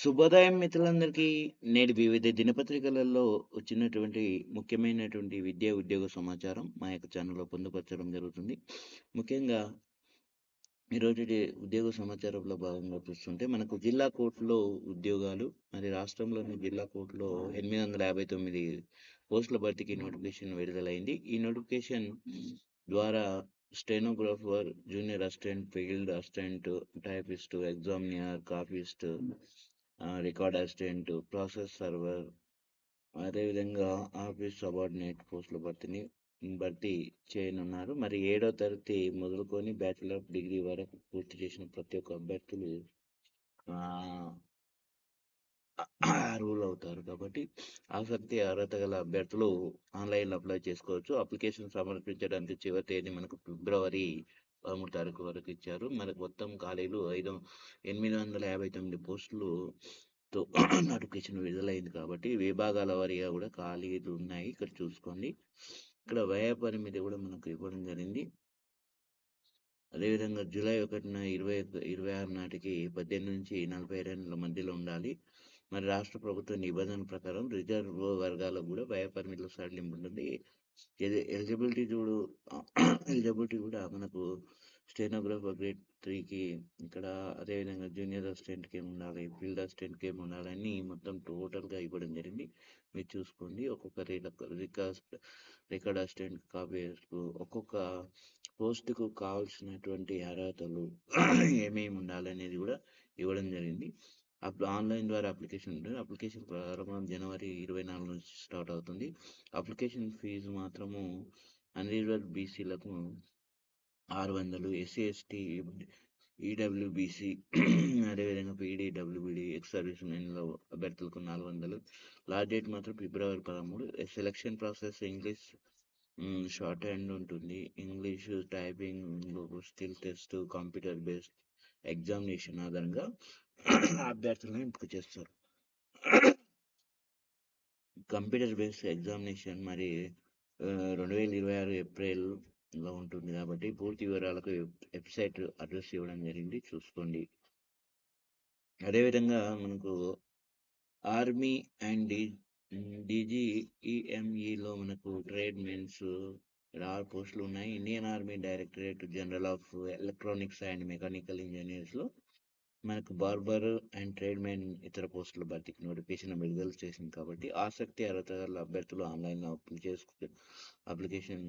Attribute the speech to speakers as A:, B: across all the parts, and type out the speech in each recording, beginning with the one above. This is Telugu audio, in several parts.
A: శుభోదయం మిత్రులందరికీ. నేడు వివిధ దినపత్రికలలో వచ్చినటువంటి ముఖ్యమైనటువంటి విద్యా, ఉద్యోగ సమాచారం మా యొక్క ఛానల్‌లో పొందుపరచడం జరుగుతుంది. ముఖ్యంగా ఈరోజుటి ఉద్యోగ సమాచారంలో భాగంగా చూస్తుంటే మనకు జిల్లా కోర్టులో ఉద్యోగాలు, మరి రాష్ట్రంలోని జిల్లా కోర్టులో 859 పోస్టుల భర్తీకి నోటిఫికేషన్ విడుదలైంది. ఈ నోటిఫికేషన్ ద్వారా stenographer, junior assistant, field assistant, typist, examiner, copyist, record assistant, process server, అదేవిధంగా ఆఫీస్ సబార్డినేట్ పోస్టుల భర్తీ చేయనున్నారు. మరి 7వ తరగతి మొదలుకొని బ్యాచిలర్ ఆఫ్ డిగ్రీ వరకు పూర్తి చేసిన ప్రతి ఒక్క అభ్యర్థులు అర్హులవుతారు. కాబట్టి ఆసక్తి, అర్హత గల అభ్యర్థులు ఆన్లైన్‌లో అప్లై చేసుకోవచ్చు. అప్లికేషన్ సమర్పించడానికి చివరి తేదీ మనకు ఫిబ్రవరి 13 తారీఖు వరకు ఇచ్చారు. మనకు మొత్తం ఖాళీలు 859 పోస్టులుతో నోటిఫికేషన్ విడుదలైంది కాబట్టి విభాగాల వారీగా కూడా ఖాళీలు ఉన్నాయి. ఇక్కడ చూసుకోండి. ఇక్కడ వ్యయ పరిమితి కూడా మనకు ఇవ్వడం జరిగింది. అదేవిధంగా జూలై 1న 2026 నాటికి 18-42 ఏళ్ల మధ్యలో ఉండాలి. మరి రాష్ట్ర ప్రభుత్వ నిబంధన ప్రకారం రిజర్వ్ వర్గాలకు కూడా వ్యయ పరిమితిలో సడలింపు ఉంటుంది. ఎలిజిబిలిటీ కూడా మనకు స్టెనోగ్రాఫర్ గ్రేడ్ 3కి ఇక్కడ, అదేవిధంగా జూనియర్ అసిస్టెంట్కి ఏమి ఉండాలి, ఫీల్డ్ అసిస్టెంట్కి ఏమి ఉండాలి అని మొత్తం టోటల్గా ఇవ్వడం జరిగింది. మీరు చూసుకోండి. ఒక్కొక్క రికార్డ్ అసిస్టెంట్, కాపీస్కు ఒక్కొక్క పోస్టుకు కావాల్సినటువంటి అర్హతలు ఏమేమి ఉండాలనేది కూడా ఇవ్వడం జరిగింది. ఆన్లైన్ ద్వారా అప్లికేషన్ ఉంటుంది. అప్లికేషన్ ప్రారంభం జనవరి 24 నుంచి స్టార్ట్ అవుతుంది. అప్లికేషన్ ఫీజు మాత్రము అన్రిజర్వ్డ్ బీసీలకు 600, ఎస్సీ, ఎస్టీ, ఈడబ్ల్యూబీసీ, అదేవిధంగా పీడీ, డబ్ల్యూబీడీ, ఎక్స్ సర్వీస్ మెన్ల అభ్యర్థులకు 400. లాస్ట్ డేట్ మాత్రం ఫిబ్రవరి 13. Selection process English shorthand ఉంటుంది. English typing, skill test, computer based examination ఆధారంగా అభ్యర్థులను ఎంపిక చేస్తారు. కంప్యూటర్ బేస్డ్ ఎగ్జామినేషన్ మరి 2026 ఏప్రిల్లో ఉంటుంది కాబట్టి పూర్తి వివరాలకు వెబ్సైట్ అడ్రస్ ఇవ్వడం జరిగింది, చూసుకోండి. అదేవిధంగా మనకు ఆర్మీ అండ్ డీజీఈఎంఈలో మనకు ట్రేడ్ మెన్స్ 6 పోస్టులు ఉన్నాయి. Indian Army Directorate General of Electronics and Mechanical ఇంజనీర్స్లో మనకు బార్బర్ అండ్ ట్రేడ్ మెన్ ఇతర పోస్టుల భర్తీకి నోటిఫికేషన్ విడుదల చేసింది కాబట్టి ఆసక్తి, అర్హత గల అభ్యర్థులు ఆన్లైన్లో అప్లికేషన్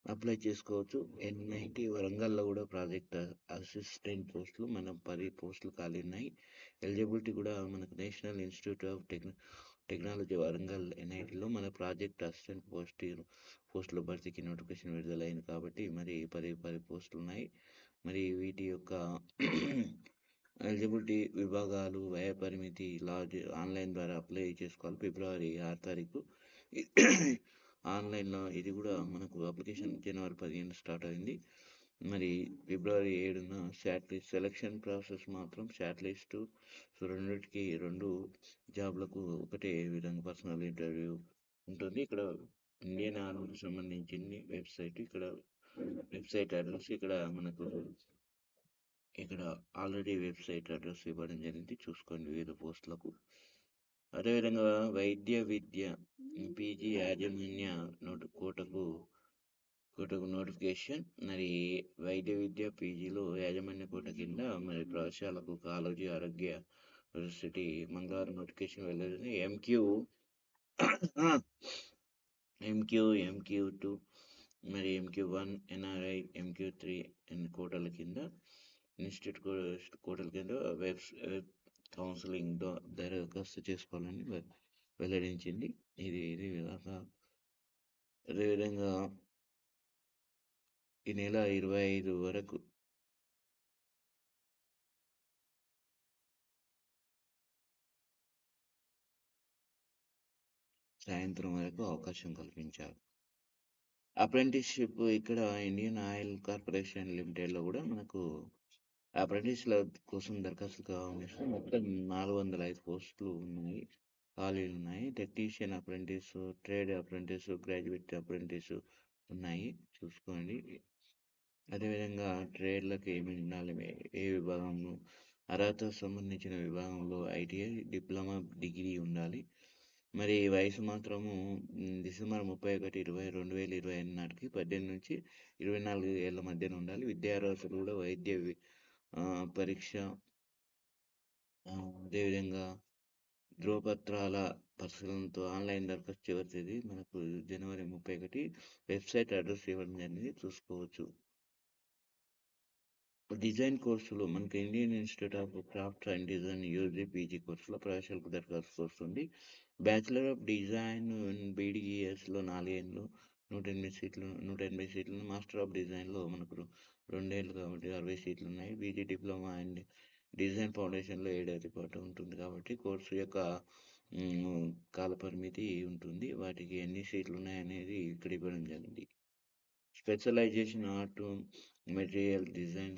A: అప్లై చేసుకోవచ్చు. ఎన్ఐటి వరంగల్లో కూడా ప్రాజెక్ట్ అసిస్టెంట్ పోస్టులు 10 పోస్టులు ఖాళీ ఉన్నాయి. ఎలిజిబిలిటీ కూడా మనకు National Institute of Technology Warangal ఎన్ఐటిలో మన ప్రాజెక్ట్ అసిస్టెంట్ పోస్టుల భర్తీకి నోటిఫికేషన్ విడుదలైంది కాబట్టి మరి 10 పోస్టులు ఉన్నాయి. మరి వీటి యొక్క ఎలిజిబిలిటీ, విభాగాలు, వ్యయ పరిమితి, ఆన్లైన్ ద్వారా అప్లై చేసుకోవాలి. ఫిబ్రవరి 6 తారీఖు ఆన్లైన్లో. ఇది కూడా మనకు అప్లికేషన్ జనవరి 15 స్టార్ట్ అయింది. మరి ఫిబ్రవరి 7న సెలక్షన్ ప్రాసెస్ మాత్రం షార్ట్ లిస్ట్ రెండింటికి 2 జాబ్లకు ఒకటే విధంగా పర్సనల్ ఇంటర్వ్యూ ఉంటుంది. ఇక్కడ ఇండియన్ ఆర్మీకి సంబంధించింది వెబ్సైట్ అడ్రస్ ఇక్కడ ఆల్రెడీ వెబ్సైట్ అడ్రస్ ఇవ్వడం జరిగింది, చూసుకోండి వివిధ పోస్టులకు. అదేవిధంగా వైద్య విద్య పీజీ యాజమాన్య కోటకు నోటిఫికేషన్. మరి వైద్య విద్య పీజీలో యాజమాన్య కోట కింద మరి ప్రవేశాలకు కాలేజీ ఆరోగ్య యూనివర్సిటీ మంగళవారం నోటిఫికేషన్ వెళ్ళింది. MQ2 మరి MQ1 NRI, MQ3 కోటల కింద ఇన్స్టిట్యూట్ కోటల కింద వెబ్ కౌన్సిలింగ్ దరఖాస్తు చేసుకోవాలని వెల్లడించింది. ఇది విధంగా అదేవిధంగా ఈ నెల 25 వరకు సాయంత్రం వరకు అవకాశం కల్పించారు. అప్రెంటిస్షిప్ ఇక్కడ ఇండియన్ ఆయిల్ కార్పొరేషన్ లిమిటెడ్లో కూడా మనకు అప్రెంటిస్ల కోసం దరఖాస్తు కావాల్సి మొత్తం 405 పోస్టులు ఉన్నాయి, ఖాళీలు ఉన్నాయి. Technician apprentice, trade apprentice, graduate apprentice ఉన్నాయి, చూసుకోండి. అదేవిధంగా ట్రేడ్లకు ఏమి ఉండాలి, ఏ విభాగం అర్హతకు సంబంధించిన విభాగంలో ఐటీఐ, డిప్లొమా, డిగ్రీ ఉండాలి. మరి వయసు మాత్రము డిసెంబర్ 31, 2025 నాటికి 18-24 ఏళ్ల మధ్యన ఉండాలి. విద్యా అర్హతలు కూడా పరీక్ష, అదేవిధంగా ధ్రువపత్రాల పరిశీలనతో ఆన్‌లైన్ దరఖాస్తు చివరి తేదీ మనకు జనవరి 31. వెబ్‌సైట్ అడ్రెస్ ఇవ్వడం జరిగింది, చూసుకోవచ్చు. డిజైన్ కోర్సులు మనకి Indian institute of crafts and design UG, PG కోర్సులో ప్రవేశాలకు దరఖాస్తు వస్తుంది. బ్యాచిలర్ ఆఫ్ డిజైన్ బీడీఈఎస్‌లో 4 ఏండ్లు, 180 సీట్లు. మాస్టర్ ఆఫ్ డిజైన్‌లో మనకు 2 ఏండ్లు కాబట్టి 60 సీట్లున్నాయి. పీజీ డిప్లొమా అండ్ డిజైన్ ఫౌండేషన్‌లో ఏడాది పాటు ఉంటుంది కాబట్టి కోర్సు యొక్క కాలపరిమితి ఉంటుంది. వాటికి ఎన్ని సీట్లున్నాయనేది ఇక్కడ ఇవ్వడం జరిగింది. Specialisation art, material design,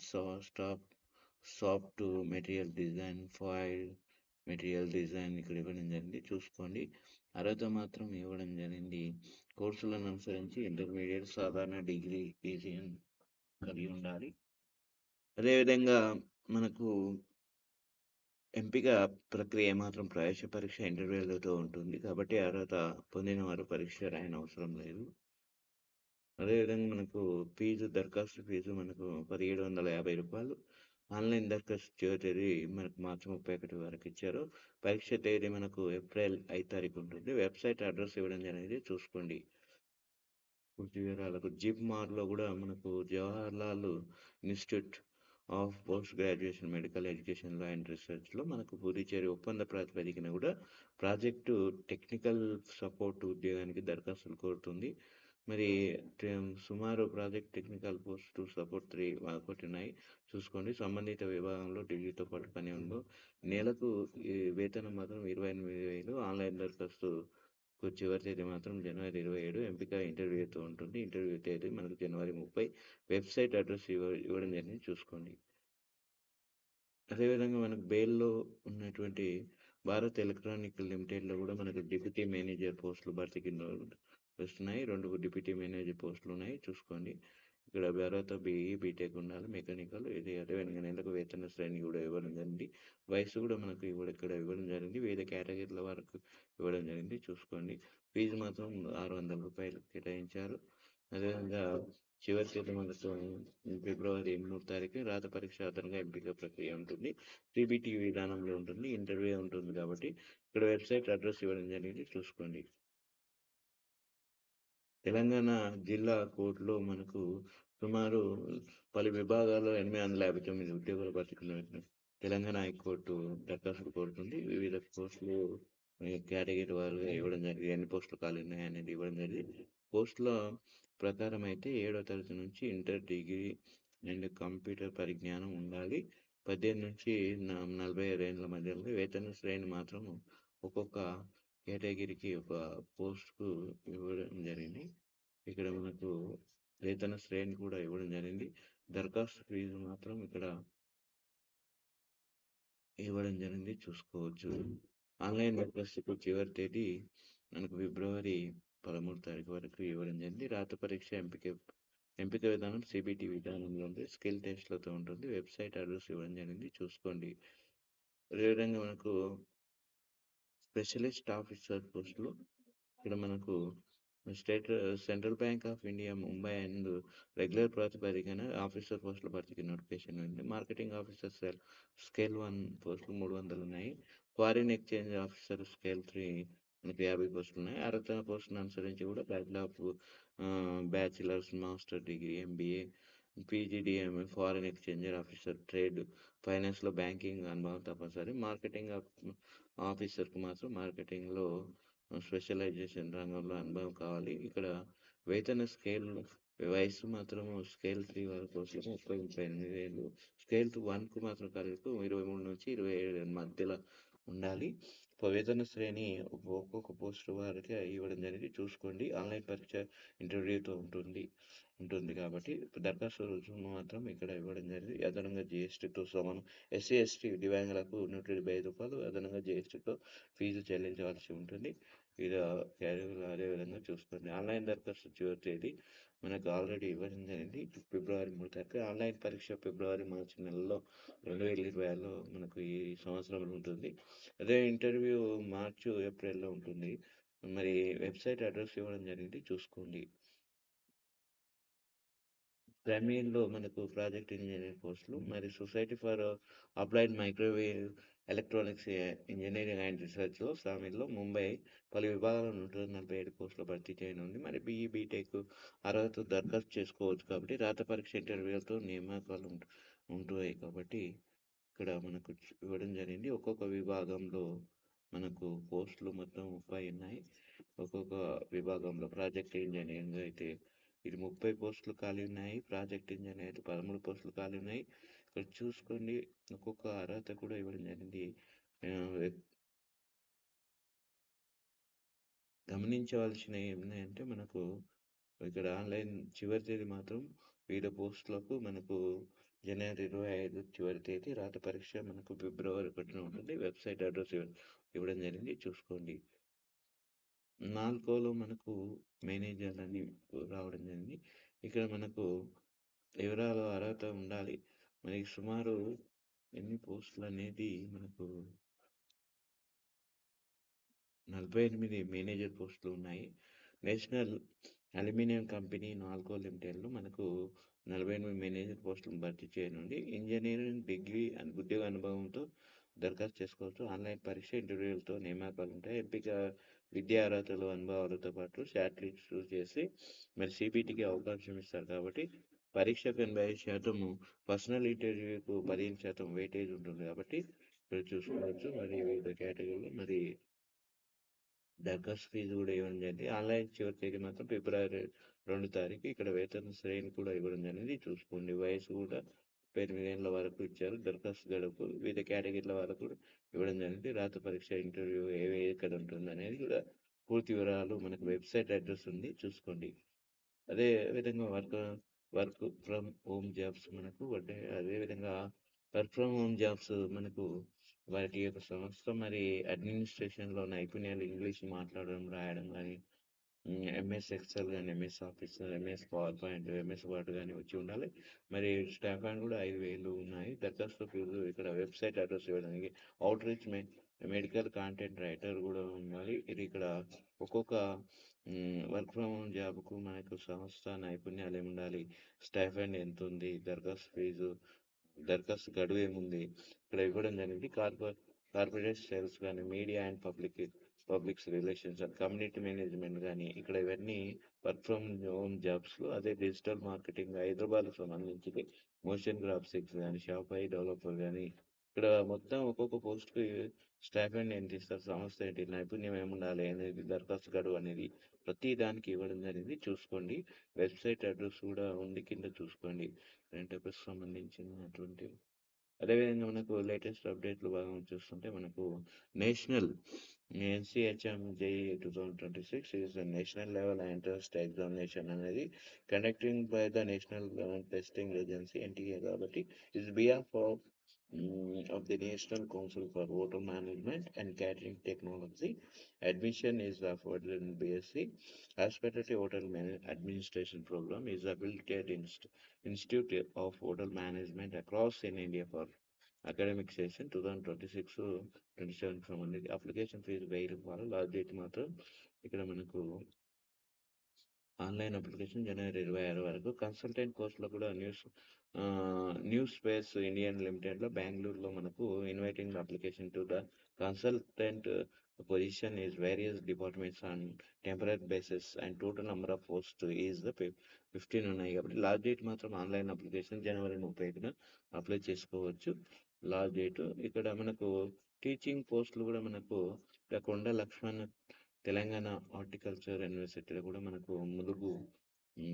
A: soft material design, foil material design ఇక్కడ ఇవ్వడం జరిగింది, చూసుకోండి. అర్హత మాత్రం ఇవ్వడం జరిగింది. కోర్సులను అనుసరించి ఇంటర్మీడియట్, సాధారణ, డిగ్రీ, పీజీ కలిగి ఉండాలి. అదేవిధంగా మనకు ఎంపిక ప్రక్రియ మాత్రం ప్రవేశ పరీక్ష, ఇంటర్వ్యూలతో ఉంటుంది కాబట్టి అర్హత పొందిన వారు పరీక్ష రాయనవసరం లేదు. అదేవిధంగా మనకు దరఖాస్తు ఫీజు మనకు రూ. 1750. ఆన్‌లైన్ దరఖాస్తు చివరి తేదీ మనకు మార్చి 31 వరకు ఇచ్చారు. పరీక్ష తేదీ మనకు ఏప్రిల్ 5 తారీఖు ఉంటుంది. వెబ్‌సైట్ అడ్రెస్ ఇవ్వడం అనేది చూసుకోండి. పూర్తి వివరాలకు జిప్‌మార్‌లో కూడా మనకు Jawaharlal institute of post graduation medical ఎడ్యుకేషన్‌లో అండ్ రీసెర్చ్‌లో మనకు పుదుచ్చేరి ఒప్పంద ప్రాతిపదికన కూడా ప్రాజెక్టు టెక్నికల్ సపోర్ట్ ఉద్యోగానికి దరఖాస్తులు కోరుతుంది. మరి సుమారు ప్రాజెక్ట్ టెక్నికల్ పోస్ట్ సపోర్ట్ 3 ఒకటి ఉన్నాయి, చూసుకోండి. సంబంధిత విభాగంలో డిగ్రీతో పాటు పని ఉందో. నెలకు ఈ వేతనం మాత్రం 28,000. ఆన్‌లైన్ దరఖాస్తు చివరి తేదీ మాత్రం జనవరి 27. ఎంపిక ఇంటర్వ్యూతో ఉంటుంది. ఇంటర్వ్యూ తేదీ మనకు జనవరి 30. వెబ్‌సైట్ అడ్రెస్ ఇవ్వడం జరిగింది, చూసుకోండి. అదేవిధంగా మనకు బెయిల్‌లో ఉన్నటువంటి భారత్ ఎలక్ట్రానిక్ లిమిటెడ్‌లో కూడా మనకు డిప్యూటీ మేనేజర్ పోస్టులు భర్తీకి వస్తున్నాయి. 2 డిప్యూటీ మేనేజర్ పోస్టులున్నాయి, చూసుకోండి. ఇక్కడ అర్హత బీఈ, బీటెక్ ఉండాలి. మెకానికల్ ఇది అదేవిధంగా నెలకు వేతన శ్రేణి కూడా ఇవ్వడం జరిగింది. వయసు కూడా మనకు ఇక్కడ ఇవ్వడం జరిగింది. వివిధ కేటగిరీల వరకు ఇవ్వడం జరిగింది, చూసుకోండి. ఫీజు మాత్రం రూ. 600 కేటాయించారు. అదేవిధంగా చివరి తేదీ మనకు ఫిబ్రవరి 3 తారీఖు. రాత పరీక్ష ఆధారంగా ఎంపిక ప్రక్రియ ఉంటుంది. సిబిటి విధానంలో ఉంటుంది. ఇంటర్వ్యూ ఉంటుంది కాబట్టి ఇక్కడ వెబ్‌సైట్ అడ్రెస్ ఇవ్వడం జరిగింది, చూసుకోండి. తెలంగాణ జిల్లా కోర్టులో మనకు సుమారు పలు విభాగాల్లో 859 ఉద్యోగాల భర్తీకి తెలంగాణ హైకోర్టు దరఖాస్తులు కోరుతుంది. వివిధ పోస్టులు కేటగిరీ వారుగా ఇవ్వడం జరిగింది. ఎన్ని పోస్టులు ఖాళీ ఉన్నాయనేది ఇవ్వడం జరిగింది. పోస్టుల ప్రకారం అయితే 7వ తరగతి నుంచి ఇంటర్, డిగ్రీ అండ్ కంప్యూటర్ పరిజ్ఞానం ఉండాలి. 18-45 ఏళ్ల మధ్యలో. వేతన శ్రేణి మాత్రం ఒక్కొక్క కేటగిరీకి ఒక పోస్ట్‌కు ఇవ్వడం జరిగింది. ఇక్కడ మనకు వేతన శ్రేణి కూడా ఇవ్వడం జరిగింది. దరఖాస్తు ఫీజు మాత్రం ఇక్కడ ఇవ్వడం జరిగింది, చూసుకోవచ్చు. ఆన్‌లైన్ దరఖాస్తుకు చివరి తేదీ మనకు ఫిబ్రవరి 13 తారీఖు వరకు ఇవ్వడం జరిగింది. రాత పరీక్ష ఎంపిక విధానం సిబిటి విధానంలో ఉంది. స్కిల్ టెస్ట్‌లతో ఉంటుంది. వెబ్‌సైట్ అడ్రెస్ ఇవ్వడం జరిగింది, చూసుకోండి. అదేవిధంగా మనకు స్పెషలిస్ట్ ఆఫీసర్ పోస్టులు ఇక్కడ మనకు central bank of India Mumbai and regular ప్రాతిపదికన ఆఫీసర్ పోస్టుల భర్తీకి నోటిఫికేషన్ ఉంది. మార్కెటింగ్ ఆఫీసర్ స్కేల్ 1 పోస్టులు 300 ఉన్నాయి. ఫారిన్ ఎక్స్చేంజ్ ఆఫీసర్ స్కేల్ 3 మనకి 50 పోస్టులు ఉన్నాయి. అర్హత పోస్టును అనుసరించి కూడా bachelor's, master degree, MBA, PGDMA, foreign exchanger officer, trade, ఫైనాన్స్లో బ్యాంకింగ్ అనుభవం తప్పనిసరి. మార్కెటింగ్ ఆఫీసర్కి మాత్రం మార్కెటింగ్లో స్పెషలైజేషన్ రంగంలో అనుభవం కావాలి. ఇక్కడ వేతన స్కేల్ వయసు మాత్రం స్కేల్ 3 వరకు వస్తుంది 30-38 ఏళ్ళు. స్కేల్ 1కు మాత్రం కలిపి 23-27 మధ్యలో ఉండాలి. వేతన శ్రేణి ఒక్కొక్క పోస్ట్ వారికి ఇవ్వడం జరిగింది, చూసుకోండి. ఆన్లైన్ పరీక్ష ఇంటర్వ్యూతో ఉంటుంది కాబట్టి దరఖాస్తు రుసుము మాత్రం ఇక్కడ ఇవ్వడం జరిగింది. అదనంగా జీఎస్టీతో సమానం. ఎస్సీ, ఎస్టీ దివ్యాంగులకు రూ. 175 అదనంగా జీఎస్టీతో ఫీజు చెల్లించవలసి ఉంటుంది. ఇది క్యాజువల్ అదేవిధంగా చూసుకోండి. ఆన్లైన్ దరఖాస్తు చివరి తేదీ మనకు ఆల్రెడీ ఇవ్వడం జరిగింది. ఫిబ్రవరి 3 తారీఖు. ఆన్లైన్ పరీక్ష ఫిబ్రవరి, మార్చి నెలలో 2020లో మనకు ఈ సంవత్సరంలో ఉంటుంది. అదే ఇంటర్వ్యూ మార్చు, ఏప్రిల్‌లో ఉంటుంది. మరి వెబ్‌సైట్ అడ్రెస్ ఇవ్వడం జరిగింది చూసుకోండి. ప్రమేయంలో మనకు ప్రాజెక్ట్ ఇంజనీరింగ్ పోస్టులు, మరి society for applied microwave electronics engineering and రీసెర్చ్‌లో సామీర్‌లో ముంబై పలు విభాగాల్లో 147 పోస్టులు భర్తీ చేయనుంది. మరి బీఈ, బీటెక్ అర్హతతో దరఖాస్తు చేసుకోవచ్చు కాబట్టి రాత పరీక్ష ఇంటర్వ్యూలతో నియామకాలు ఉంటున్నాయి కాబట్టి ఇక్కడ మనకు ఇవ్వడం జరిగింది. ఒక్కొక్క విభాగంలో మనకు పోస్టులు మొత్తం 30 ఉన్నాయి. ఒక్కొక్క విభాగంలో ప్రాజెక్ట్ ఇంజనీరింగ్ అయితే ఇది 30 పోస్టులు ఖాళీ ఉన్నాయి. ప్రాజెక్ట్ ఇంజనీర్ అయితే 13 పోస్టులు ఖాళీ ఉన్నాయి. ఇక్కడ చూసుకోండి, ఒక్కొక్క అర్హత కూడా ఇవ్వడం జరిగింది. గమనించవలసినవి ఏమున్నాయంటే మనకు ఇక్కడ ఆన్లైన్ చివరి తేదీ మాత్రం వివిధ పోస్టులకు మనకు జనవరి 25 చివరి తేదీ. రాత పరీక్ష మనకు ఫిబ్రవరి 1న ఉంటుంది. వెబ్సైట్ అడ్రస్ ఇవ్వడం జరిగింది చూసుకోండి. 4లో మనకు మేనేజర్లని రావడం జరిగింది. ఇక్కడ మనకు వివరాలు అర్హత ఉండాలి. మనకి సుమారు ఎన్ని పోస్టులు అనేది మనకు 48 మేనేజర్ పోస్టులు ఉన్నాయి. నేషనల్ అల్యూమినియం కంపెనీ నాల్కో లిమిటెడ్లో మనకు 48 మేనేజర్ పోస్టులను భర్తీ చేయనుంది. ఇంజనీరింగ్ డిగ్రీ ఉద్యోగ అనుభవంతో దరఖాస్తు చేసుకోవచ్చు. ఆన్లైన్ పరీక్ష ఇంటర్వ్యూలతో నియామకాలు ఉంటాయి. ఎంపిక విద్యా అర్హతలు అనుభవాలతో పాటు షార్ట్ లిస్ట్ చేసి మరి సిబిటికి అవకాశం ఇస్తారు కాబట్టి పరీక్షకు 85% పర్సనల్ ఇంటర్వ్యూకు 15% వెయిటేజ్ ఉంటుంది కాబట్టి ఇక్కడ చూసుకోవచ్చు. మరి వివిధ కేటగిరీలో మరి దరఖాస్తు ఫీజు కూడా ఇవ్వడం జరిగింది. ఆన్లైన్ చివరి తేదీ మాత్రం ఫిబ్రవరి 2 తారీఖు. ఇక్కడ వేతన శ్రేణి కూడా ఇవ్వడం జరిగింది చూసుకోండి. వయసు కూడా 18 ఏళ్ళ వరకు ఇచ్చారు. దరఖాస్తు గడుపు వివిధ కేటగిరీల వరకు కూడా ఇవ్వడం జరిగింది. రాత పరీక్ష ఇంటర్వ్యూ ఎక్కడ ఉంటుంది అనేది కూడా పూర్తి వివరాలు మనకు వెబ్సైట్ అడ్రస్ ఉంది చూసుకోండి. అదే విధంగా వర్క్ ఫ్రమ్ హోమ్ జాబ్స్ మనకు అదేవిధంగా వర్క్ ఫ్రమ్ హోమ్ జాబ్స్ మనకు వాటి యొక్క సంస్థ మరి అడ్మినిస్ట్రేషన్లో నైపుణ్యాలు ఇంగ్లీష్ మాట్లాడడం, రాయడం కానీ, ఎంఎస్ ఎక్సెల్ కానీ, MS office, MS power point, MS word కానీ వచ్చి ఉండాలి. మరి స్టాఫ్ హ్యాండ్ కూడా 5,000 ఉన్నాయి. దరఖాస్తు ఫీజు ఇక్కడ వెబ్సైట్ అడ్రస్ ఇవ్వడానికి out reach medical content writer కూడా ఉండాలి. ఇది ఇక్కడ ఒక్కొక్క వర్క్ ఫ్రమ్ హోమ్ జాబ్కు మనకు సంస్థ నైపుణ్యాలు ఏమి ఉండాలి, స్టాఫ్ హ్యాండ్ ఎంత ఉంది, దరఖాస్తు ఫీజు, దరఖాస్తు గడువు ఏముంది ఇక్కడ ఇవ్వడం జరిగింది. కార్పొరేట్ సేల్స్ కానీ, media and public's relations and community management కానీ ఇక్కడ ఇవన్నీ వర్క్ ఫ్రమ్ హోమ్ జాబ్స్లో. అదే డిజిటల్ మార్కెటింగ్ హైదరాబాద్కు సంబంధించింది. మోషన్ గ్రాఫిక్స్ కానీ, షాపై డెవలపర్ కానీ ఇక్కడ మొత్తం ఒక్కొక్క పోస్ట్కి స్టాఫ్ అండ్ ఎంత ఇస్తారు, సంస్థ ఏంటి, నైపుణ్యం ఏముండాలి అనేది, దరఖాస్తు గడువు అనేది ప్రతి దానికి ఇవ్వడం జరిగింది చూసుకోండి. వెబ్సైట్ అడ్రస్ కూడా ఉంది కింద చూసుకోండి. కరెంట్ అఫైర్స్ సంబంధించినటువంటి అదేవిధంగా మనకు లేటెస్ట్ అప్డేట్లు భాగం చూస్తుంటే మనకు national NCHM JE 2026 is the national level entrance examination అనేది conducting by the National Testing Agency NTA కాబట్టి is behalf of the National Council for Water Management and Catering Technology. Admission is offered in BSc. Hospitality Hotel Administration Program is affiliated Institute of Hotel Management across in India for academic session 2026-27 సంబంధించి అప్లికేషన్ ఫీజు 1000 రూపాయలు. లాస్ట్ డేట్ మాత్రం ఇక్కడ మనకు ఆన్లైన్ అప్లికేషన్ జనవరి 26 వరకు. కన్సల్టెంట్ కోర్సులో కూడా న్యూ స్పేస్ ఇండియన్ లిమిటెడ్లో బెంగళూరులో మనకు inviting application to the consultant position is various departments on temporary basis and total number of post is the 15 ఉన్నాయి కాబట్టి లాస్ట్ డేట్ మాత్రం ఆన్లైన్ అప్లికేషన్ జనవరి 30న అప్లై చేసుకోవచ్చు. లాస్ట్ డేట్ ఇక్కడ మనకు టీచింగ్ పోస్టులు కూడా మనకు కొండ లక్ష్మణ్ తెలంగాణ హార్టికల్చర్ యూనివర్సిటీలో కూడా మనకు ములుగు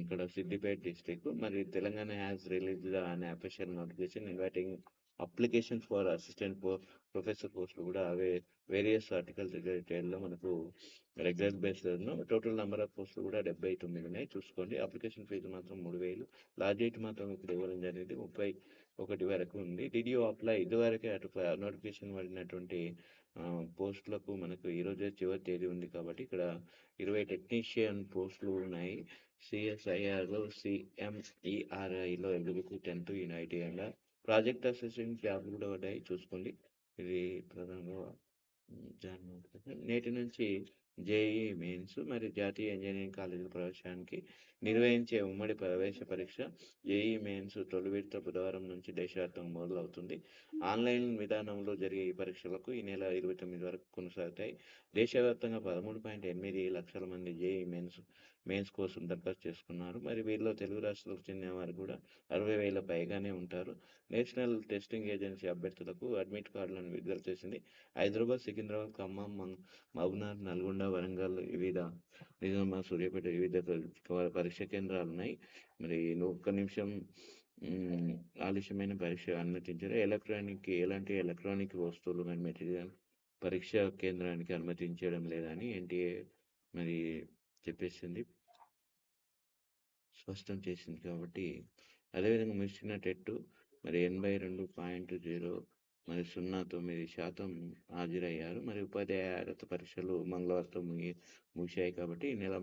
A: ఇక్కడ సిద్దిపేట డిస్ట్రిక్ట్ మరి తెలంగాణ హ్యాస్ రిలీజ్డ్ అనే official notification inviting applications for assistant professor పోస్టులు కూడా అవే వేరియస్ హార్టికల్చర్ మనకు రెగ్యులర్ బేస్లో టోటల్ నెంబర్ ఆఫ్ పోస్టులు కూడా 79 ఉన్నాయి చూసుకోండి. అప్లికేషన్ ఫీజు మాత్రం 3000. లాస్ట్ డేట్ మాత్రం ఇక్కడ ఇవ్వడం జరిగింది ఒకటి వరకు ఉంది. Did you apply? ఇదివరకే అటు నోటిఫికేషన్ పడినటువంటి పోస్టులకు మనకు ఈరోజే చివరి తేదీ ఉంది కాబట్టి ఇక్కడ 20 టెక్నీషియన్ పోస్టులు ఉన్నాయి. సిఎస్ఐఆర్‌లో, సిఎంఈఆర్ఐలో ఎలిజిబిలిటీ 10th ఇన్ ఐటీఐలో ప్రాజెక్ట్ అసిస్టెంట్ జాబ్‌లు కూడా పడ్డాయి చూసుకోండి. ఇది ప్రధానంగా నేటి నుంచి జేఈఈ మెయిన్స్ మరియు జాతీయ ఇంజనీరింగ్ కాలేజీల ప్రవేశానికి నిర్వహించే ఉమ్మడి ప్రవేశ పరీక్ష జేఈఈ మెయిన్స్ తొలి విడత బుధవారం నుంచి దేశవ్యాప్తంగా మొదలవుతుంది. ఆన్లైన్ విధానంలో జరిగే ఈ పరీక్షలకు ఈ నెల 29 వరకు కొనసాగుతాయి. దేశవ్యాప్తంగా 13.8 లక్షల మంది జేఈఈ మెయిన్స్ కోసం దరఖాస్తు చేసుకున్నారు. మరి వీరిలో తెలుగు రాష్ట్రాలకు చెందిన వారు కూడా 60,000 పైగానే ఉంటారు. నేషనల్ టెస్టింగ్ ఏజెన్సీ అభ్యర్థులకు అడ్మిట్ కార్డులను విడుదల చేసింది. హైదరాబాద్, సికింద్రాబాద్, ఖమ్మం, మహబూబ్నగర్, నల్గొండ, వరంగల్, వివిధ నిజామాబాద్, సూర్యాపేట వివిధ పరీక్ష కేంద్రాలు ఉన్నాయి. మరి ఒక్క నిమిషం ఆలస్యమైన పరీక్ష అనుమతించారు. ఎలాంటి ఎలక్ట్రానిక్ వస్తువులు కానీ మెటీరియల్ పరీక్ష కేంద్రానికి అనుమతించడం లేదని ఎన్టీఏ మరి చెప్పేసింది, స్పష్టం చేసింది. కాబట్టి అదేవిధంగా ముగిసిన టెట్ మరి 82.0 మరి 09% హాజరయ్యారు. మరి ఉపాధ్యాయ అర్హత పరీక్షలు మంగళవారంతో ముగిశాయి కాబట్టి ఈ నెల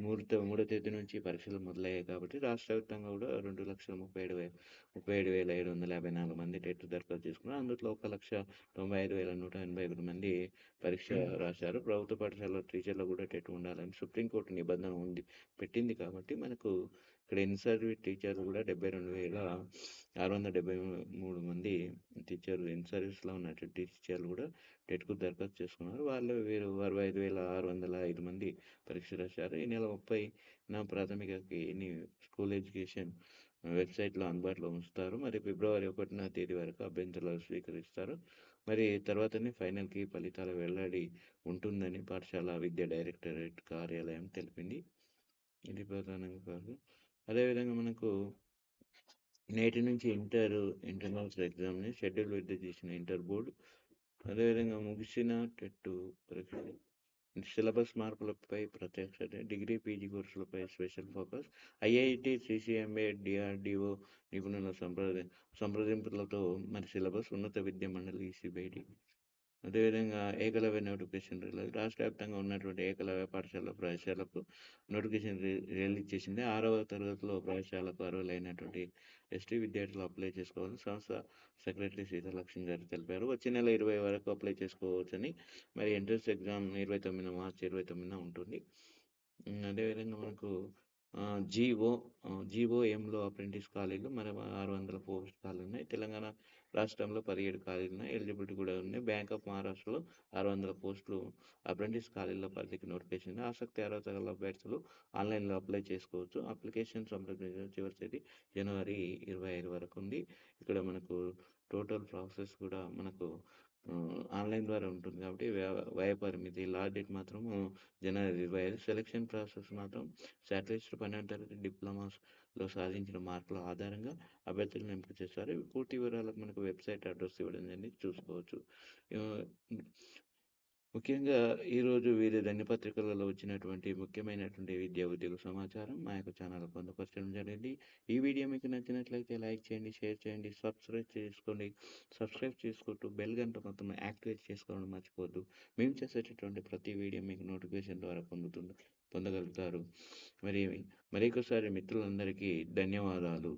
A: మూడో తేదీ నుంచి పరీక్షలు మొదలయ్యాయి కాబట్టి రాష్ట్ర వ్యాప్తంగా కూడా 2,37,754 మంది టెట్ దరఖాస్తు చేసుకున్నారు. అందులో 1,95,181 మంది పరీక్ష రాశారు. ప్రభుత్వ పాఠశాల టీచర్లు కూడా టెట్ ఉండాలని సుప్రీంకోర్టు నిబంధన పెట్టింది కాబట్టి మనకు ఇక్కడ ఇన్ సర్వీస్ టీచర్లు కూడా 72,673 మంది టీచర్లు ఇన్ సర్వీస్లో ఉన్న టీచర్లు కూడా టెట్కు దరఖాస్తు చేసుకున్నారు. వీరు 65,605 మంది పరీక్ష రాశారు. ఈ నెల 30న ప్రాథమిక స్కూల్ ఎడ్యుకేషన్ వెబ్సైట్లో అందుబాటులో ఉంచుతారు. మరి ఫిబ్రవరి 1వ తేదీ వరకు అభ్యంతరాలు స్వీకరిస్తారు. మరి తర్వాతనే ఫైనల్కి ఫలితాల వెల్లడి ఉంటుందని పాఠశాల విద్యా డైరెక్టరేట్ కార్యాలయం తెలిపింది. ఇది ప్రధానంగా కాదు. అదేవిధంగా మనకు నేటి నుంచి ఇంటర్నల్స్ ఎగ్జామ్ని షెడ్యూల్ విడుదల చేసిన ఇంటర్ బోర్డు. అదేవిధంగా ముగిసిన టెట్ పరీక్ష సిలబస్ మార్పులపై ప్రత్యక్ష డిగ్రీ పీజీ కోర్సులపై special focus. IIT, CCMA, DRDO నిపుణుల సంప్రదింపులతో మరి సిలబస్ ఉన్నత విద్యా మండలి ఈసీ బయటి. అదేవిధంగా ఏకలవ్య నోటిఫికేషన్ రిలీజ్. రాష్ట్ర వ్యాప్తంగా ఉన్నటువంటి ఏకలవ్య పాఠశాల ప్రవేశాలకు నోటిఫికేషన్ రిలీజ్ చేసింది. 6వ తరగతిలో ప్రవేశాలకు అర్హులైనటువంటి ఎస్టీ విద్యార్థులు అప్లై చేసుకోవాలని సంస్థ సెక్రటరీ సీతాలక్ష్మి గారు తెలిపారు. వచ్చే నెల 20 వరకు అప్లై చేసుకోవచ్చని. మరి ఎంట్రన్స్ ఎగ్జామ్ 29 మార్చి 29న ఉంటుంది. అదేవిధంగా మనకు జీఓఎంలో అప్రెంటిస్ ఖాళీలు మరి 600 పోస్ట్ ఖాళీలు ఉన్నాయి. తెలంగాణ రాష్ట్రంలో 17 ఖాళీలు ఉన్నాయి. ఎలిజిబిలిటీ కూడా ఉన్నాయి. బ్యాంక్ ఆఫ్ మహారాష్ట్రలో 600 పోస్టులు అప్రెంటిస్ ఖాళీల పరిధికి నోటిఫికేషన్. ఆసక్తి అర్హత గల అభ్యర్థులు ఆన్లైన్లో అప్లై చేసుకోవచ్చు. అప్లికేషన్ సంప్రదించిన చివరి తేదీ జనవరి 25 వరకు ఉంది. ఇక్కడ మనకు టోటల్ ప్రాసెస్ కూడా మనకు ఆన్లైన్ ద్వారా ఉంటుంది కాబట్టి వ్యయ పరిమితి లాస్ట్ డేట్ మాత్రం జనవరి 25. సెలక్షన్ ప్రాసెస్ మాత్రం శాటిలైట్ 12వ తరగతి డిప్లొమాస్లో సాధించిన మార్కుల ఆధారంగా అభ్యర్థులను ఎంపిక చేస్తారు. పూర్తి వివరాలకు మనకు వెబ్సైట్ అడ్రస్ ఇవ్వడం జరిగింది, చూసుకోవచ్చు. ముఖ్యంగా ఈరోజు వీరి దినపత్రికలలో వచ్చినటువంటి ముఖ్యమైనటువంటి విద్యా ఉద్యోగ సమాచారం మా యొక్క ఛానల్ పొందుపరచడం జరిగింది. ఈ వీడియో మీకు నచ్చినట్లయితే లైక్ చేయండి, షేర్ చేయండి, సబ్స్క్రైబ్ చేసుకుంటూ బెల్ గంట మొత్తం యాక్టివేట్ చేసుకోవడం మర్చిపోవద్దు. మేము చేసేటటువంటి ప్రతి వీడియో మీకు నోటిఫికేషన్ ద్వారా పొందగలుగుతారు. మరొకసారి మిత్రులందరికీ ధన్యవాదాలు.